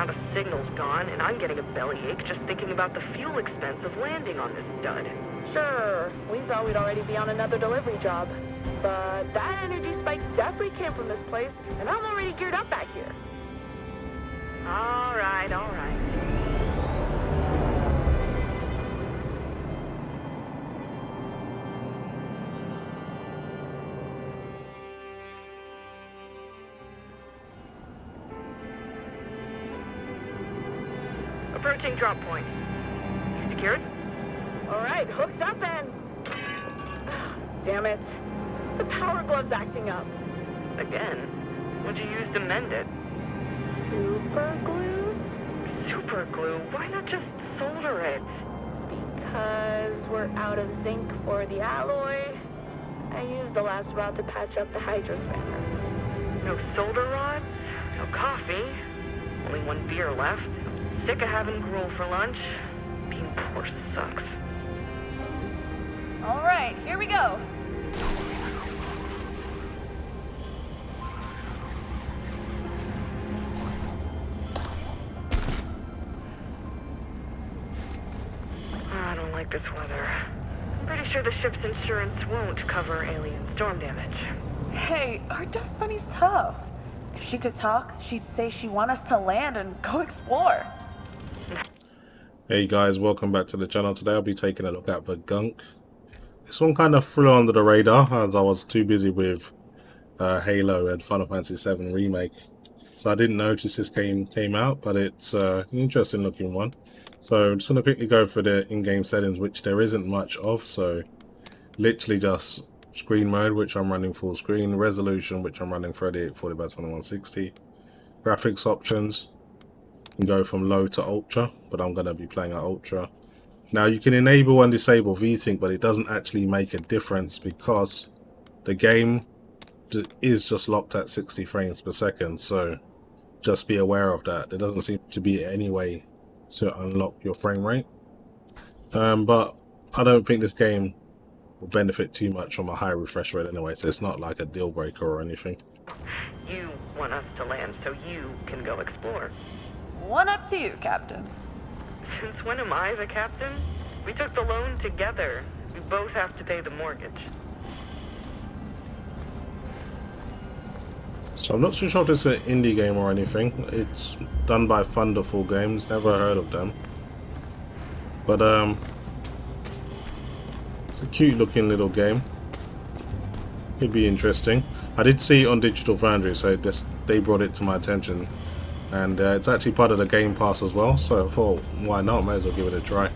not a signal's gone, and I'm getting a bellyache just thinking about the fuel expense of landing on this dud. Sure, we thought we'd already be on another delivery job. But that energy spike definitely came from this place, and I'm already geared up back here. All right, all right. Approaching drop point. You secured? All right, hooked up and... Damn it. The power glove's acting up. Again? What'd you use to mend it? Super glue? Super glue? Why not just solder it? Because we're out of zinc for the alloy. I used the last rod to patch up the hydro spanner. No solder rods? No coffee? Only one beer left? Sick of having gruel for lunch. Being poor sucks. All right, here we go. I don't like this weather. I'm pretty sure the ship's insurance won't cover alien storm damage. Hey, our dust bunny's tough. If she could talk, she'd say she want us to land and go explore. Hey guys, welcome back to the channel. Today I'll be taking a look at the Gunk. This one kind of flew under the radar as I was too busy with Halo and Final Fantasy VII Remake. So I didn't notice this came out, but it's an interesting looking one. So I'm just going to quickly go for the in-game settings, which there isn't much of. So literally just screen mode, which I'm running full screen, resolution, which I'm running 3840 by 2160, graphics options. You can go from low to ultra, but I'm going to be playing at ultra. Now you can enable and disable VSync, but it doesn't actually make a difference because the game is just locked at 60 frames per second. So just be aware of that. There doesn't seem to be any way to unlock your frame rate. But I don't think this game will benefit too much from a high refresh rate anyway, so it's not like a deal breaker or anything. You want us to land so you can go explore. One up to you, Captain. Since when am I the captain? We took the loan together. We both have to pay the mortgage. So I'm not too sure if this is an indie game or anything. It's done by Thunderful Games, never heard of them. But it's a cute looking little game. Could be interesting. I did see it on Digital Foundry, so they brought it to my attention. And it's actually part of the Game Pass as well, so I thought, why not? Might as well give it a try.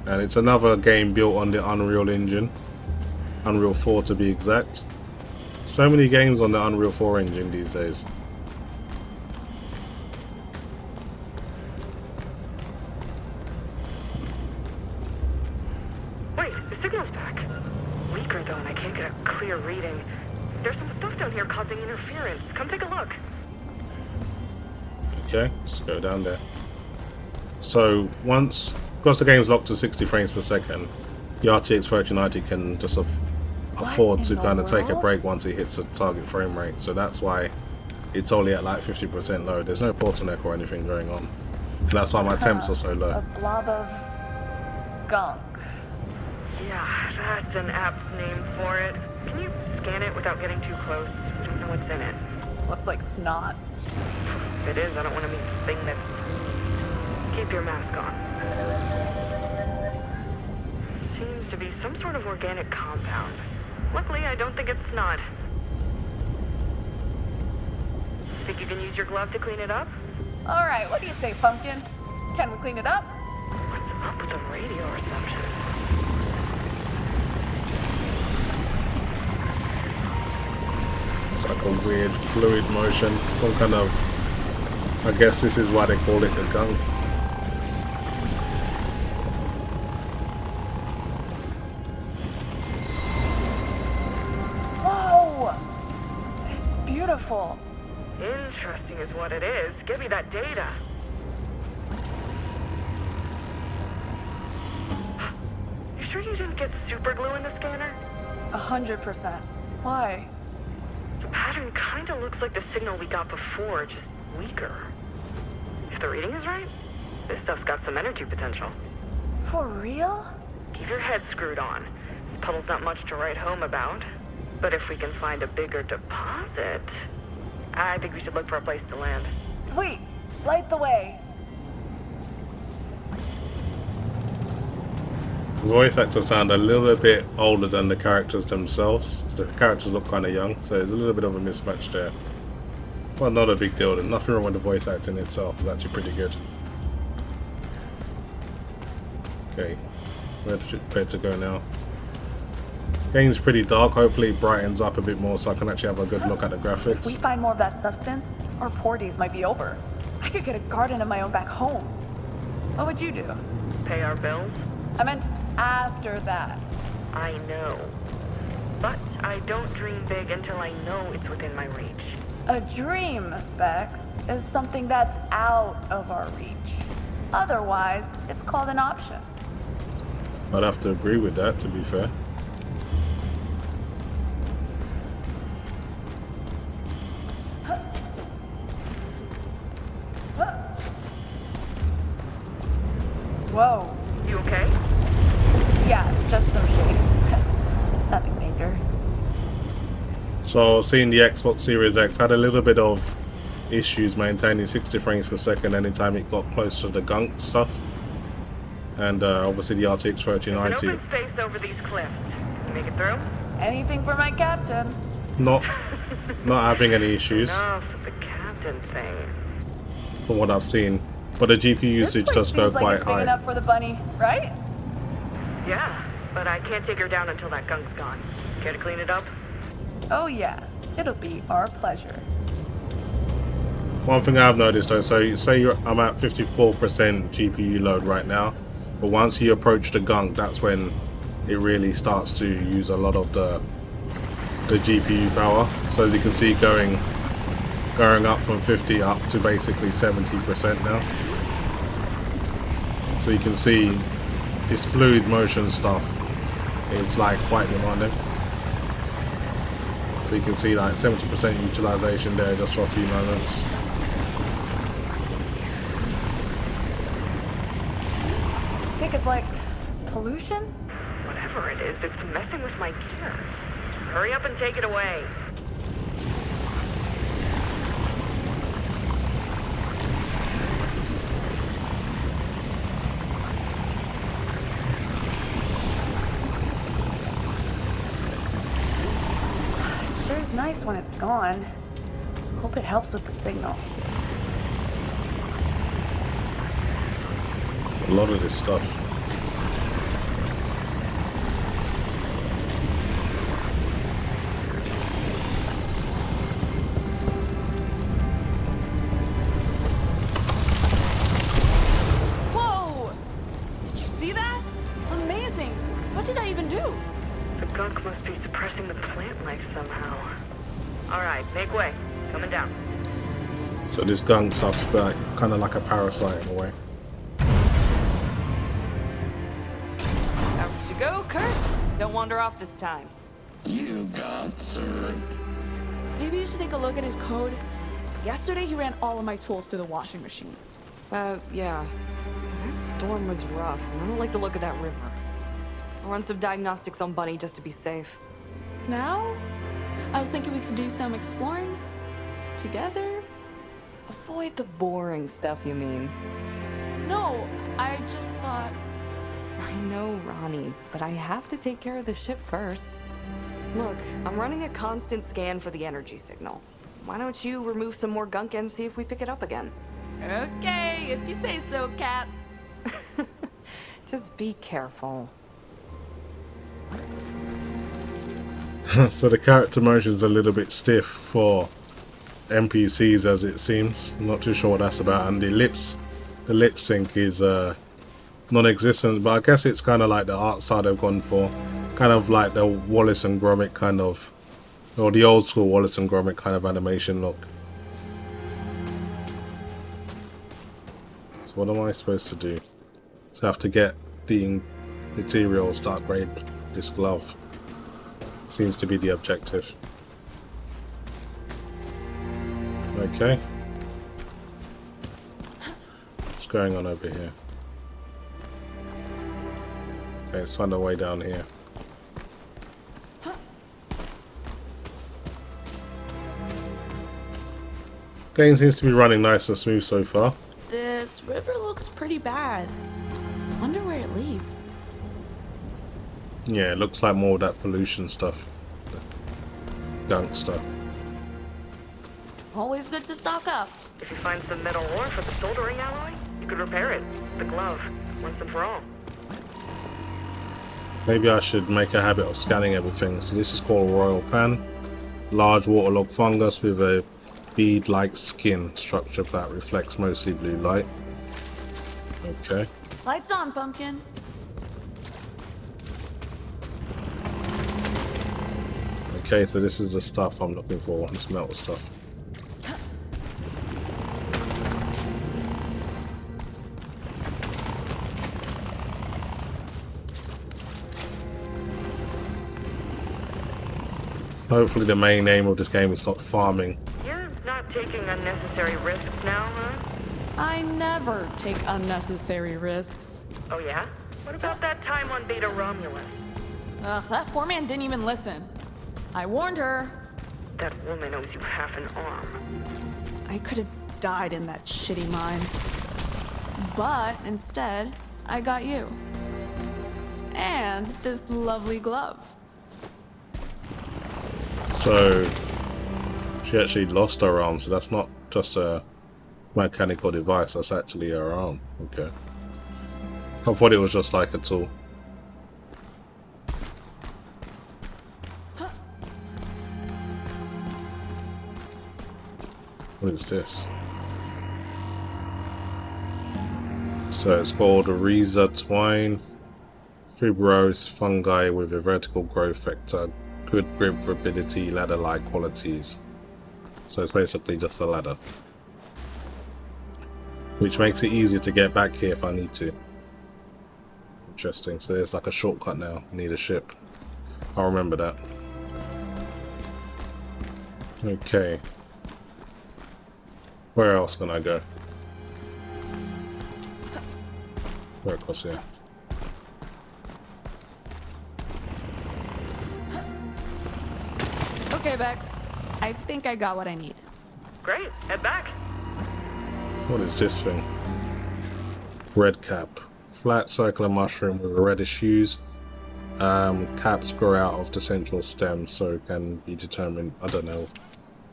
And it's another game built on the Unreal Engine. Unreal 4 to be exact. So many games on the Unreal 4 engine these days. Wait, the signal's back. Weaker though, and I can't get a clear reading. There's some stuff down here causing interference. Come take a look. Okay, let's go down there. So once, because the game's locked to 60 frames per second, the RTX 3090 can just afford to kind of take a break once it hits a target frame rate. So that's why it's only at like 50% low. There's no bottleneck or anything going on. And that's why my temps are so low. A blob of gunk. Yeah, that's an apt name for it. Can you scan it without getting too close? I don't know what's in it. Looks like snot. If it is, I don't want to meet the thing that's... Keep your mask on. Seems to be some sort of organic compound. Luckily, I don't think it's snot. Think you can use your glove to clean it up? All right, what do you say, Pumpkin? Can we clean it up? What's up with the radio reception? It's like a weird fluid motion, some kind of, I guess this is why they call it the Gunk. Whoa! It's beautiful. Interesting is what it is. Give me that data. You sure you didn't get super glue in the scanner? 100%. Why? The pattern kinda looks like the signal we got before, just weaker. If the reading is right, this stuff's got some energy potential. For real? Keep your head screwed on. This puddle's not much to write home about. But if we can find a bigger deposit, I think we should look for a place to land. Sweet. Light the way. The voice actors sound a little bit older than the characters themselves. The characters look kind of young, so there's a little bit of a mismatch there. Well, not a big deal. There's nothing wrong with the voice acting itself. It's actually pretty good. Okay, where to go now? Game's pretty dark. Hopefully it brightens up a bit more so I can actually have a good look at the graphics. If we find more of that substance, our poor days might be over. I could get a garden of my own back home. What would you do? Pay our bills? I meant after that. I know. But I don't dream big until I know it's within my reach. A dream, Bex, is something that's out of our reach. Otherwise, it's called an option. I'd have to agree with that, to be fair. Whoa. You okay? Yeah, just some shade. Nothing major. So, seeing the Xbox Series X had a little bit of issues maintaining 60 frames per second anytime it got close to the Gunk stuff. And obviously the RTX There's 3090. an open space over these cliffs. You make it through? Anything for my captain. Not having any issues Enough of the captain thing. from what I've seen. But the GPU usage does go quite It's big high. enough for the bunny, right? Yeah, but I can't take her down until that gunk's gone. Care to clean it up? Oh yeah, it'll be our pleasure. One thing I've noticed though, so say I'm at 54% GPU load right now, but once you approach the Gunk, that's when it really starts to use a lot of the GPU power. So as you can see, going up from 50 up to basically 70% now. So you can see this fluid motion stuff, it's like quite demanding. So you can see like 70% utilization there just for a few moments. I think it's like pollution? Whatever it is, it's messing with my gear. Hurry up and take it away. Sure is nice when it's gone. Hope it helps with the signal. A lot of this stuff. Whoa! Did you see that? Amazing! What did I even do? The gunk must be suppressing the plant life somehow. Alright, make way. Coming down. So this Gunk stuff's like, kind of like a parasite in a way. Out you go, Kurt. Don't wander off this time. You got served. Maybe you should take a look at his code. Yesterday he ran all of my tools through the washing machine. Yeah. That storm was rough, and I don't like the look of that river. I'll run some diagnostics on Bunny just to be safe. Now? I was thinking we could do some exploring together. Avoid the boring stuff, you mean? No, I just thought. I know, Ronnie, but I have to take care of the ship first. Look, I'm running a constant scan for the energy signal. Why don't you remove some more gunk and see if we pick it up again? Okay, if you say so, Cap. Just be careful. So the character motion's a little bit stiff for NPCs as it seems. I'm not too sure what that's about, and the lip sync is non-existent, but I guess it's kind of like the art style they've gone for, kind of like the Wallace and Gromit kind of, or the old school Wallace and Gromit kind of animation look. So what am I supposed to do? So I have to get the materials to upgrade this glove. Seems to be the objective. Okay. going on over here? Okay, let's find a way down here. Game seems to be running nice and smooth so far. This river looks pretty bad. Wonder where it leads. Yeah, it looks like more of that pollution stuff. Gunk stuff. Always good to stock up. If you find some metal ore for the soldering alloy, you could repair it. The glove, once and for all. Maybe I should make a habit of scanning everything. So this is called Royal Pan. Large waterlogged fungus with a bead-like skin structure that reflects mostly blue light. Okay. Lights on, Pumpkin. Okay, so this is the stuff I'm looking for, this metal stuff. Hopefully the main aim of this game is not farming. You're not taking unnecessary risks now, huh? I never take unnecessary risks. Oh yeah? What about that time on Beta Romulus? Ugh, that foreman didn't even listen. I warned her. That woman owes you half an arm. I could have died in that shitty mine. But instead, I got you. And this lovely glove. So she actually lost her arm, so that's not just a mechanical device, that's actually her arm. Okay. I thought it was just like a tool. What is this? So it's called a Reza twine, fibrose fungi with a vertical growth vector, good grip rapidity, ladder-like qualities. So it's basically just a ladder, which makes it easier to get back here if I need to. Interesting. So there's like a shortcut now. Need a ship. I'll remember that. Okay. Where else can I go? Where across here? Okay, Bex. I think I got what I need. Great, head back. What is this thing? Red cap. Flat circular mushroom with reddish hues. Caps grow out of the central stem, so it can be determined, I don't know,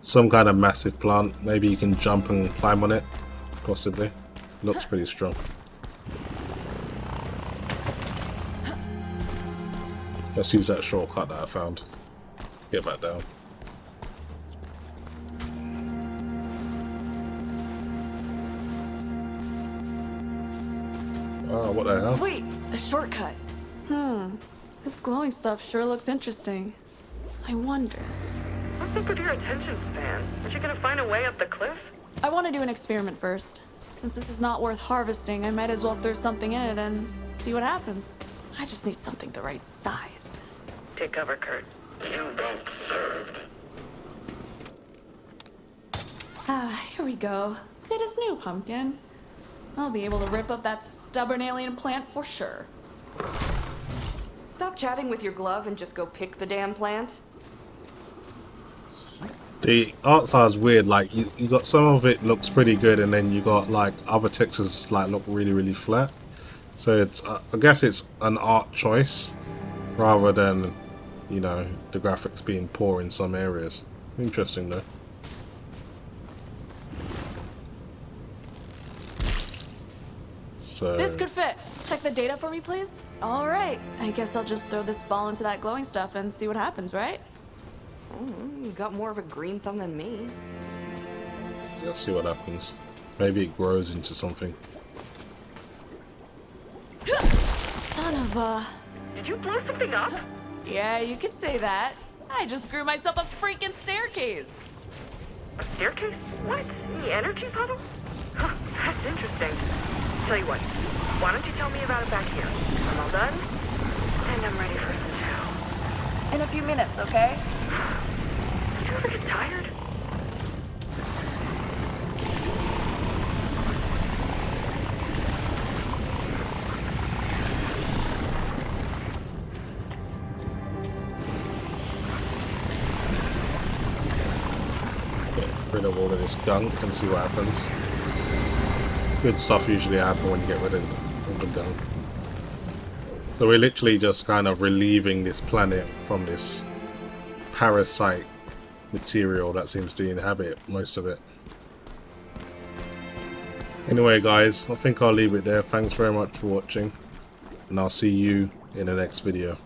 some kind of massive plant. Maybe you can jump and climb on it, possibly. Looks pretty strong. Let's use that shortcut that I found. Get back down. Oh, what the hell? Sweet, a shortcut. This glowing stuff sure looks interesting. I wonder. What's up with your attention span? Aren't you gonna find a way up the cliff? I want to do an experiment first. Since this is not worth harvesting, I might as well throw something in it and see what happens. I just need something the right size. Take cover, Kurt. You don't served. Here we go. Good as new, Pumpkin. I'll be able to rip up that stubborn alien plant for sure. Stop chatting with your glove and just go pick the damn plant. The art style is weird. Like you got some of it looks pretty good, and then you got like other textures like look really flat. So it's I guess it's an art choice rather than, you know, the graphics being poor in some areas. Interesting though. So This could fit. Check the data for me, please. All right. I guess I'll just throw this ball into that glowing stuff and see what happens, right? You got more of a green thumb than me. let's see what happens. Maybe it grows into something. Son of a... Did you blow something up? Yeah, you could say that. I just grew myself a freaking staircase. A staircase? What? The energy puddle? Huh, that's interesting. Tell you what, why don't you tell me about it back here? I'm all done, and I'm ready for some chow. In a few minutes, okay? Do you ever get tired? rid of all of this gunk and see what happens. Good stuff usually happens when you get rid of all the gunk. So we're literally just kind of relieving this planet from this parasite material that seems to inhabit most of it. Anyway guys, I think I'll leave it there. Thanks very much for watching, and I'll see you in the next video.